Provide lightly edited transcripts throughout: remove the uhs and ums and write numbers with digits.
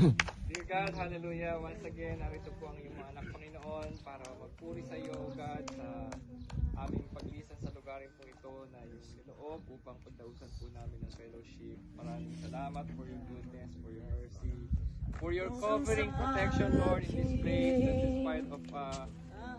Dear God, hallelujah. Once again, narito po ang iyong mga anak, Panginoon, para magpuri sa iyo, God, sa aming paglisan sa lugarin po ito na iyong niloob upang pagdausan po namin ng fellowship. Maraming salamat for your goodness, for your mercy, for your covering protection, Lord, in this place, that despite of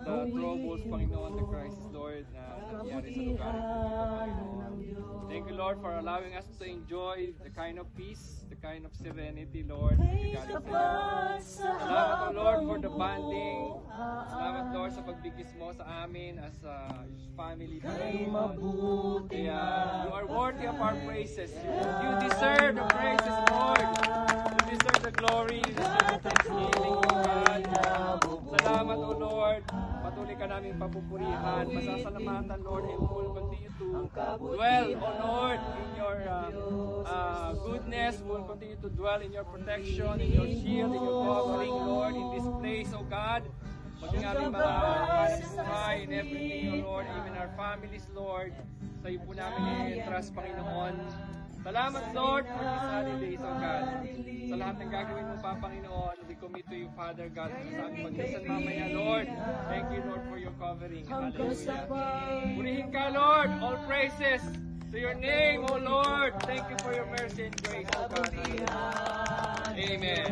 the troubles, Panginoon, the crisis, Lord, na nangyari sa lugarin po ito, Panginoon. Thank you, Lord, for allowing us to enjoy the kind of peace, the kind of serenity, Lord, na galing sa iyo. Salamat, O Lord, for the bonding. Salamat, Lord, sa pagbigis mo sa amin as a family. Panginoon. Kaya you are worthy of our praises. You deserve the praises, Lord. You deserve the glory. You deserve the thanksgiving, O God. Salamat, O Lord. Patuloy ka namin papupurihan. Masasalamatan, Lord, and we'll continue to dwell, O Lord, in your goodness. We'll continue to dwell in your protection, in your shield, in your covering, Lord, in this place, O God. Maging aming mga buhay in everything, O Lord, even our families, Lord. Sa iyo po namin i-entrust, Panginoon. Salamat, Lord, for these holidays, O God. Sa lahat ng gagawin mo pa, Panginoon, we commit to you, Father God, sa aming magdasan mamaya, Lord. Thank you, Lord, for your covering. Hallelujah. Purihin ka, Lord. All praises to your name, O Lord. Thank you for your mercy and grace, O God. Amen.